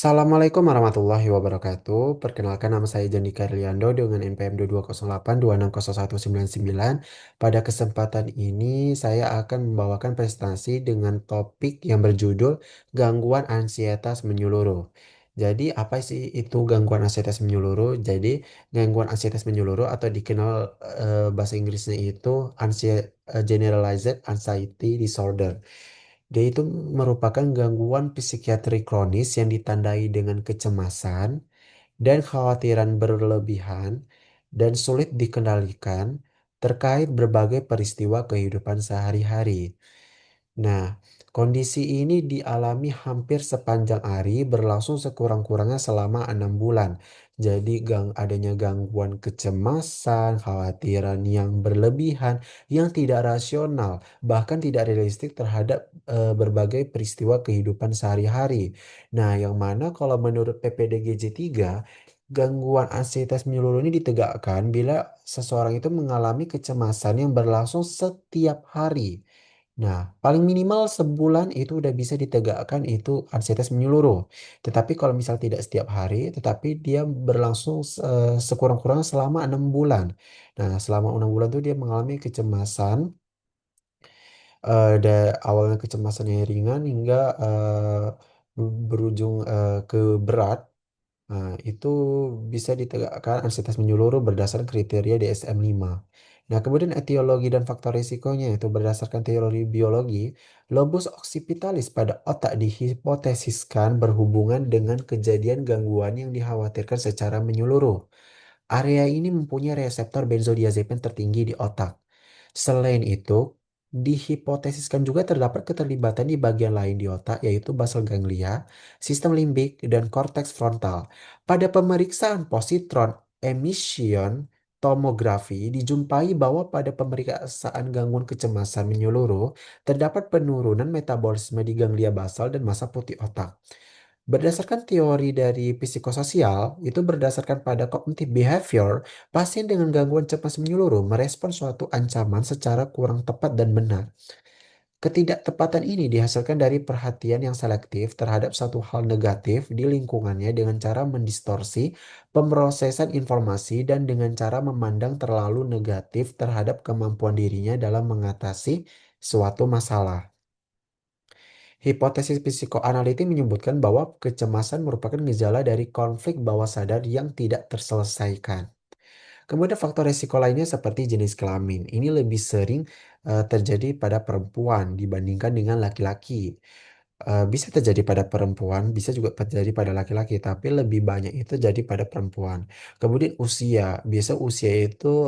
Assalamualaikum warahmatullahi wabarakatuh. Perkenalkan nama saya Jandi Karliando dengan NPM 2208 260199. Pada kesempatan ini saya akan membawakan presentasi dengan topik yang berjudul gangguan ansietas menyeluruh. Jadi apa sih itu gangguan ansietas menyeluruh? Jadi gangguan ansietas menyeluruh atau dikenal bahasa Inggrisnya itu Generalized Anxiety Disorder. Dia itu merupakan gangguan psikiatri kronis yang ditandai dengan kecemasan dan khawatiran berlebihan dan sulit dikendalikan terkait berbagai peristiwa kehidupan sehari-hari. Nah, kondisi ini dialami hampir sepanjang hari, berlangsung sekurang-kurangnya selama 6 bulan. Jadi adanya gangguan kecemasan, khawatiran yang berlebihan, yang tidak rasional, bahkan tidak realistik terhadap berbagai peristiwa kehidupan sehari-hari. Nah, yang mana kalau menurut PPDGJ 3, gangguan ansietas menyeluruh ini ditegakkan bila seseorang itu mengalami kecemasan yang berlangsung setiap hari. Nah, paling minimal sebulan itu udah bisa ditegakkan itu ansietas menyeluruh. Tetapi kalau misal tidak setiap hari, tetapi dia berlangsung sekurang-kurangnya selama 6 bulan. Nah, selama 6 bulan itu dia mengalami kecemasan, awalnya kecemasannya ringan hingga berujung ke berat. Nah, itu bisa ditegakkan ansietas menyeluruh berdasarkan kriteria DSM-5. Nah, kemudian etiologi dan faktor risikonya itu berdasarkan teori biologi, lobus occipitalis pada otak dihipotesiskan berhubungan dengan kejadian gangguan yang dikhawatirkan secara menyeluruh. Area ini mempunyai reseptor benzodiazepin tertinggi di otak. Selain itu, dihipotesiskan juga terdapat keterlibatan di bagian lain di otak, yaitu basal ganglia, sistem limbik, dan korteks frontal. Pada pemeriksaan positron emission tomografi dijumpai bahwa pada pemeriksaan gangguan kecemasan menyeluruh terdapat penurunan metabolisme di ganglia basal dan massa putih otak. Berdasarkan teori dari psikososial, itu berdasarkan pada cognitive behavior, pasien dengan gangguan cemas menyeluruh merespon suatu ancaman secara kurang tepat dan benar. Ketidaktepatan ini dihasilkan dari perhatian yang selektif terhadap satu hal negatif di lingkungannya dengan cara mendistorsi pemrosesan informasi dan dengan cara memandang terlalu negatif terhadap kemampuan dirinya dalam mengatasi suatu masalah. Hipotesis psikoanalitik menyebutkan bahwa kecemasan merupakan gejala dari konflik bawah sadar yang tidak terselesaikan. Kemudian faktor resiko lainnya seperti jenis kelamin. Ini lebih sering terjadi pada perempuan dibandingkan dengan laki-laki. Bisa terjadi pada perempuan, bisa juga terjadi pada laki-laki, tapi lebih banyak itu terjadi pada perempuan. Kemudian usia, biasa usia itu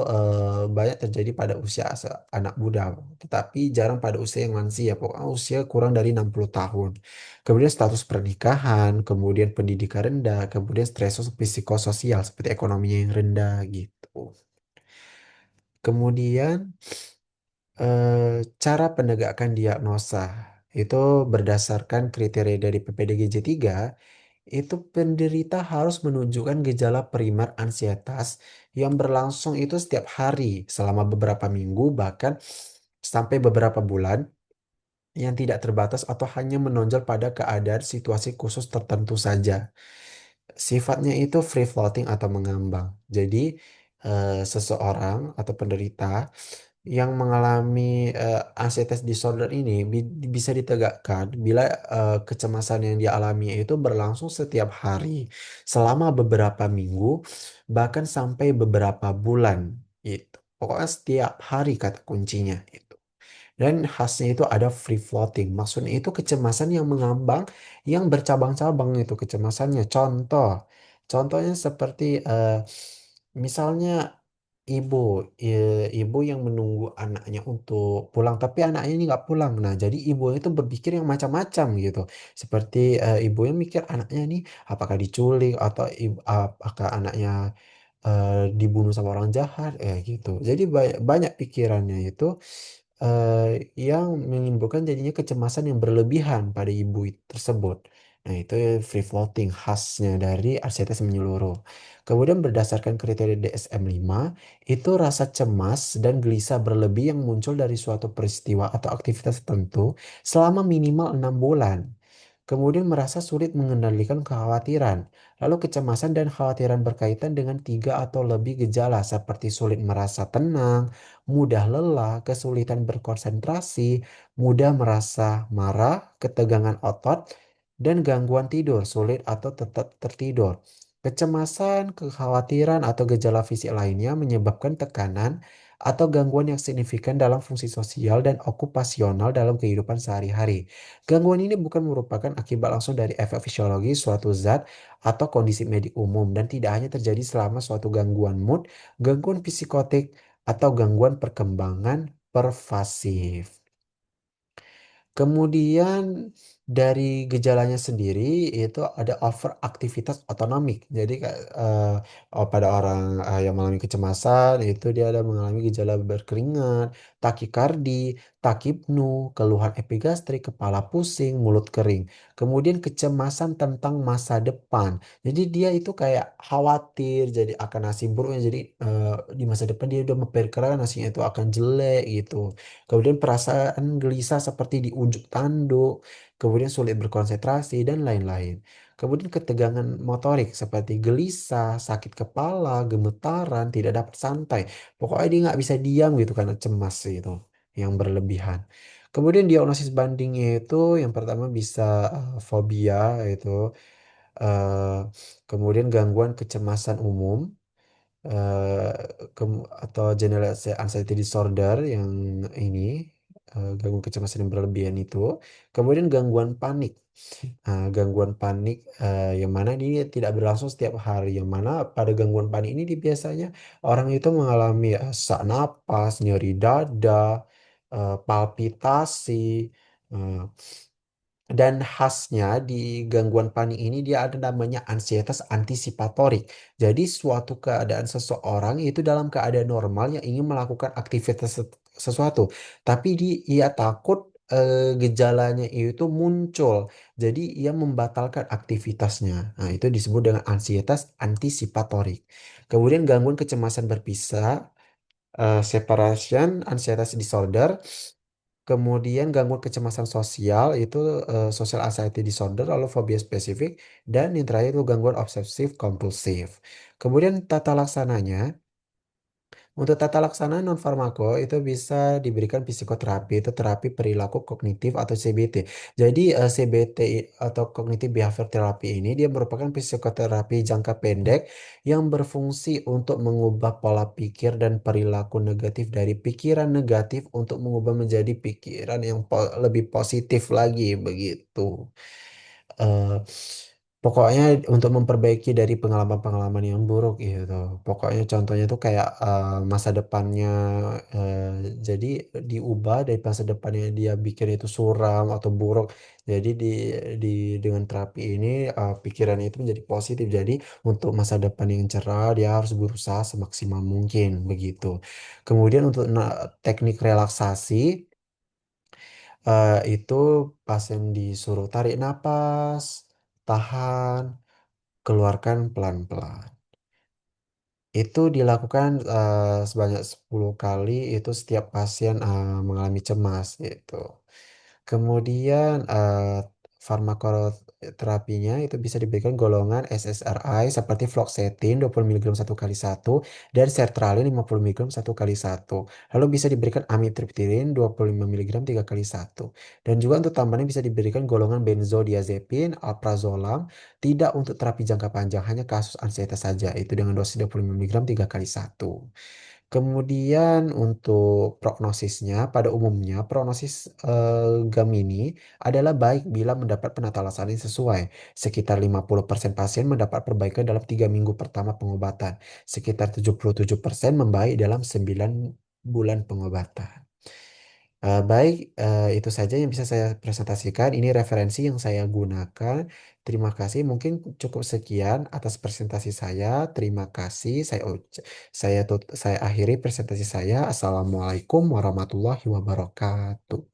banyak terjadi pada usia anak muda, tetapi jarang pada usia yang lansia, pokoknya usia kurang dari 60 tahun. Kemudian status pernikahan, kemudian pendidikan rendah, kemudian stres psikososial seperti ekonominya yang rendah gitu. Kemudian cara penegakan diagnosa itu berdasarkan kriteria dari PPDGJ 3, itu penderita harus menunjukkan gejala primer ansietas yang berlangsung itu setiap hari selama beberapa minggu bahkan sampai beberapa bulan, yang tidak terbatas atau hanya menonjol pada keadaan situasi khusus tertentu saja. Sifatnya itu free floating atau mengambang. Jadi seseorang atau penderita yang mengalami anxiety disorder ini bisa ditegakkan bila kecemasan yang dia alami itu berlangsung setiap hari selama beberapa minggu bahkan sampai beberapa bulan itu. Pokoknya setiap hari kata kuncinya itu. Dan khasnya itu ada free floating. Maksudnya itu kecemasan yang mengambang, yang bercabang-cabang itu kecemasannya. Contohnya seperti misalnya ibu, ibu yang menunggu anaknya untuk pulang, tapi anaknya ini nggak pulang. Nah, jadi ibu itu berpikir yang macam-macam gitu. Seperti ibunya mikir anaknya ini apakah diculik atau apakah anaknya dibunuh sama orang jahat, gitu. Jadi banyak, banyak pikirannya itu yang menimbulkan jadinya kecemasan yang berlebihan pada ibu tersebut. Nah, itu free floating khasnya dari anxietas menyeluruh. Kemudian berdasarkan kriteria DSM-5, itu rasa cemas dan gelisah berlebih yang muncul dari suatu peristiwa atau aktivitas tertentu selama minimal 6 bulan. Kemudian merasa sulit mengendalikan kekhawatiran. Lalu kecemasan dan khawatiran berkaitan dengan tiga atau lebih gejala seperti sulit merasa tenang, mudah lelah, kesulitan berkonsentrasi, mudah merasa marah, ketegangan otot, dan gangguan tidur, sulit atau tetap tertidur. Kecemasan, kekhawatiran, atau gejala fisik lainnya menyebabkan tekanan atau gangguan yang signifikan dalam fungsi sosial dan okupasional dalam kehidupan sehari-hari. Gangguan ini bukan merupakan akibat langsung dari efek fisiologi suatu zat atau kondisi medik umum dan tidak hanya terjadi selama suatu gangguan mood, gangguan psikotik, atau gangguan perkembangan pervasif. Kemudian dari gejalanya sendiri itu ada overaktivitas otonomik. Jadi pada orang yang mengalami kecemasan itu dia ada mengalami gejala berkeringat, takikardi, takipnu, keluhan epigastrik, kepala pusing, mulut kering. Kemudian kecemasan tentang masa depan. Jadi dia itu kayak khawatir jadi akan nasib buruknya. Jadi di masa depan dia udah memperkirakan nasibnya itu akan jelek gitu. Kemudian perasaan gelisah seperti di ujung tanduk, kemudian sulit berkonsentrasi, dan lain-lain. Kemudian ketegangan motorik seperti gelisah, sakit kepala, gemetaran, tidak dapat santai. Pokoknya dia nggak bisa diam gitu karena cemas itu yang berlebihan. Kemudian diagnosis bandingnya itu yang pertama bisa fobia itu, eh, kemudian gangguan kecemasan umum, eh, atau general anxiety disorder yang ini, gangguan kecemasan yang berlebihan itu, kemudian gangguan panik. Gangguan panik yang mana ini tidak berlangsung setiap hari, yang mana pada gangguan panik ini biasanya orang itu mengalami sesak napas, nyeri dada, palpitasi, eh, dan khasnya di gangguan panik ini dia ada namanya ansietas antisipatorik. Jadi suatu keadaan seseorang itu dalam keadaan normal yang ingin melakukan aktivitas sesuatu, tapi ia takut gejalanya itu muncul. Jadi ia membatalkan aktivitasnya. Nah, itu disebut dengan ansietas antisipatorik. Kemudian gangguan kecemasan berpisah, separation anxiety disorder. Kemudian gangguan kecemasan sosial itu social anxiety disorder, lalu fobia spesifik, dan yang terakhir itu gangguan obsesif kompulsif. Kemudian tata laksananya, untuk tata laksana non farmako itu bisa diberikan psikoterapi, itu terapi perilaku kognitif atau CBT. Jadi CBT atau cognitive behavior therapy ini dia merupakan psikoterapi jangka pendek yang berfungsi untuk mengubah pola pikir dan perilaku negatif dari pikiran negatif untuk mengubah menjadi pikiran yang lebih positif lagi begitu. eh Pokoknya untuk memperbaiki dari pengalaman-pengalaman yang buruk gitu. Pokoknya contohnya tuh kayak masa depannya, eh, jadi diubah dari masa depannya dia bikin itu suram atau buruk. Jadi di dengan terapi ini pikirannya itu menjadi positif. Jadi untuk masa depan yang cerah dia harus berusaha semaksimal mungkin begitu. Kemudian untuk teknik relaksasi, itu pasien disuruh tarik napas, tahan, keluarkan pelan-pelan. Itu dilakukan sebanyak 10 kali itu setiap pasien mengalami cemas gitu. Kemudian farmakoterapinya itu bisa diberikan golongan SSRI seperti fluoxetine 20 mg satu kali satu dan sertralin 50 mg satu kali satu. Lalu bisa diberikan amitriptyline 25 mg tiga kali satu. Dan juga untuk tambahannya bisa diberikan golongan benzodiazepin, alprazolam, tidak untuk terapi jangka panjang, hanya kasus ansietas saja, itu dengan dosis 25 mg tiga kali satu. Kemudian untuk prognosisnya, pada umumnya prognosis Gemini adalah baik bila mendapat penata laksana yang sesuai. Sekitar 50% pasien mendapat perbaikan dalam 3 minggu pertama pengobatan. Sekitar 77% membaik dalam 9 bulan pengobatan. Baik, itu saja yang bisa saya presentasikan. Ini referensi yang saya gunakan. Terima kasih. Mungkin cukup sekian atas presentasi saya. Terima kasih. Saya akhiri presentasi saya. Assalamualaikum warahmatullahi wabarakatuh.